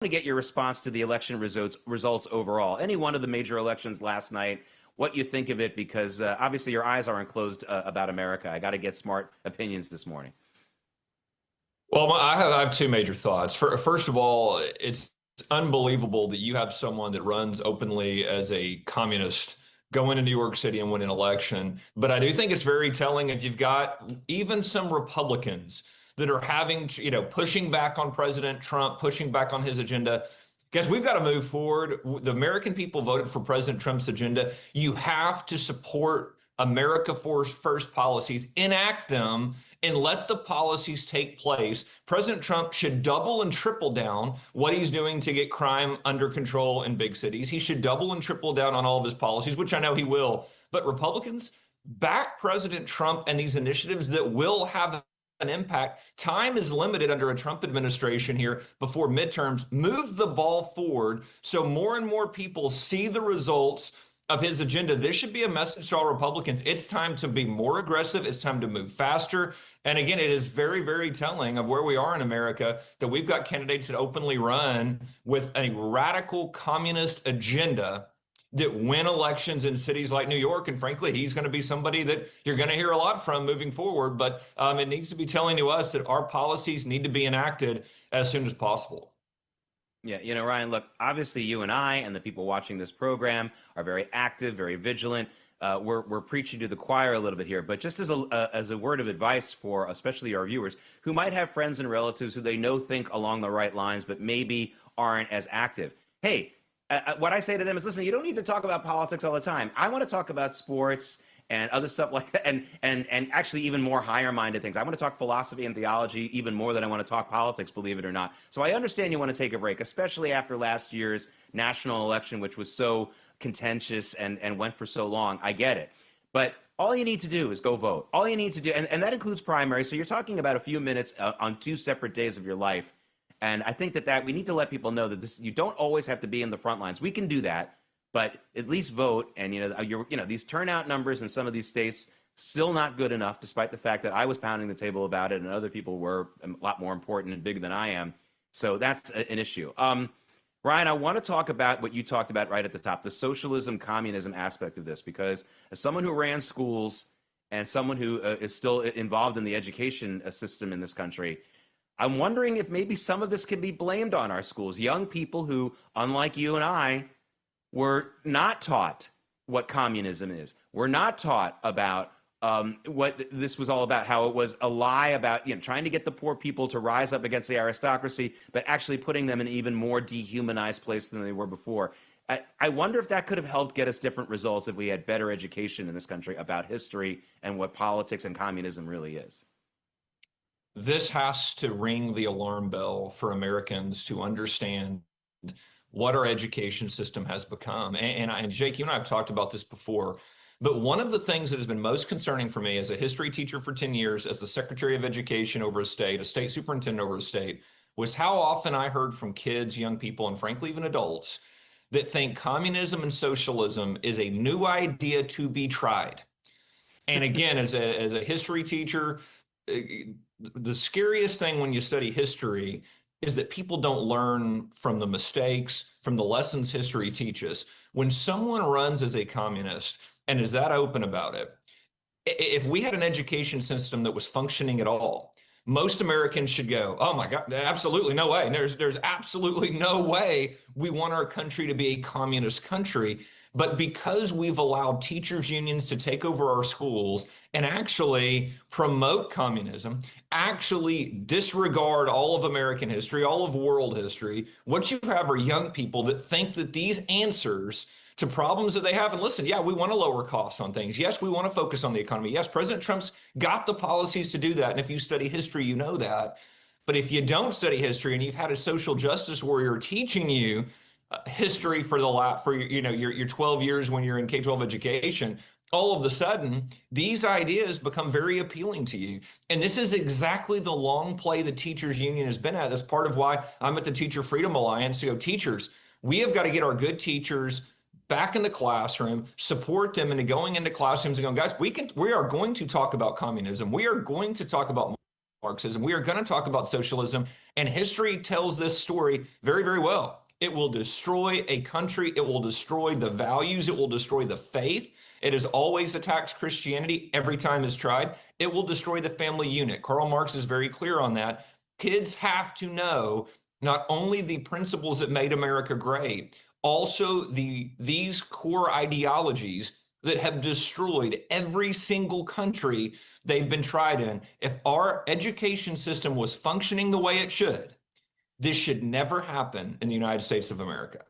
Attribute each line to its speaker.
Speaker 1: to get your response to the election results overall. Any one of the major elections last night, what you think of it, because obviously your eyes aren't closed about America. I got to get smart opinions this morning.
Speaker 2: Well, I have two major thoughts. First of all, it's unbelievable that you have someone that runs openly as a communist go into New York City and win an election. But I do think it's very telling if you've got even some Republicans that are having, pushing back on President Trump, pushing back on his agenda. Guys, we've got to move forward. The American people voted for President Trump's agenda. You have to support America First policies, enact them, and let the policies take place. President Trump should double and triple down what he's doing to get crime under control in big cities. He should double and triple down on all of his policies, which I know he will. But Republicans, back President Trump and these initiatives that will have an impact. Time is limited under a Trump administration here before midterms. Move the ball forward so more and more people see the results of his agenda. This should be a message to all Republicans. It's time to be more aggressive. It's time to move faster. And again, it is very, very telling of where we are in America that we've got candidates that openly run with a radical communist agenda that win elections in cities like New York. And frankly, he's going to be somebody that you're going to hear a lot from moving forward. But it needs to be telling to us that our policies need to be enacted as soon as possible.
Speaker 1: Yeah, Ryan, look, obviously you and I and the people watching this program are very active, very vigilant. We're preaching to the choir a little bit here, but just as a word of advice for especially our viewers who might have friends and relatives who they know think along the right lines, but maybe aren't as active. Hey, what I say to them is, listen, you don't need to talk about politics all the time. I want to talk about sports and other stuff like that, and actually even more higher-minded things. I want to talk philosophy and theology even more than I want to talk politics, believe it or not. So I understand you want to take a break, especially after last year's national election, which was so contentious and went for so long. I get it. But all you need to do is go vote. All you need to do, and that includes primaries. So you're talking about a few minutes on two separate days of your life. And I think that we need to let people know that you don't always have to be in the front lines. We can do that. But at least vote, and these turnout numbers in some of these states still not good enough, despite the fact that I was pounding the table about it, and other people were a lot more important and bigger than I am. So that's an issue. Ryan, I want to talk about what you talked about right at the top, the socialism, communism aspect of this, because as someone who ran schools and someone who is still involved in the education system in this country, I'm wondering if maybe some of this can be blamed on our schools. Young people who, unlike you and I, were not taught what communism is. We're not taught about what this was all about, how it was a lie about trying to get the poor people to rise up against the aristocracy, but actually putting them in an even more dehumanized place than they were before. I wonder if that could have helped get us different results if we had better education in this country about history and what politics and communism really is.
Speaker 2: This has to ring the alarm bell for Americans to understand what our education system has become. And Jake, you and I have talked about this before, but one of the things that has been most concerning for me as a history teacher for 10 years, as the Secretary of Education over a state superintendent over a state, was how often I heard from kids, young people, and frankly, even adults that think communism and socialism is a new idea to be tried. And again, as a history teacher, the scariest thing when you study history is that people don't learn from the mistakes, from the lessons history teaches. When someone runs as a communist and is that open about it, if we had an education system that was functioning at all, most Americans should go, oh my God, absolutely no way. There's absolutely no way we want our country to be a communist country. But because we've allowed teachers' unions to take over our schools and actually promote communism, actually disregard all of American history, all of world history, what you have are young people that think that these answers to problems that they have, and listen, yeah, we want to lower costs on things. Yes, we want to focus on the economy. Yes, President Trump's got the policies to do that. And if you study history, you know that. But if you don't study history and you've had a social justice warrior teaching you history for your 12 years when you're in K-12 education, all of a sudden these ideas become very appealing to you. And this is exactly the long play the teachers union has been at. That's part of why I'm at the Teacher Freedom Alliance. Teachers, we have got to get our good teachers back in the classroom, support them into going into classrooms and going, guys, we are going to talk about communism. We are going to talk about Marxism. We are going to talk about socialism, and history tells this story very, very well. It will destroy a country. It will destroy the values. It will destroy the faith. It has always attacked Christianity every time it's tried. It will destroy the family unit. Karl Marx is very clear on that. Kids have to know not only the principles that made America great, also these core ideologies that have destroyed every single country they've been tried in. If our education system was functioning the way it should, this should never happen in the United States of America.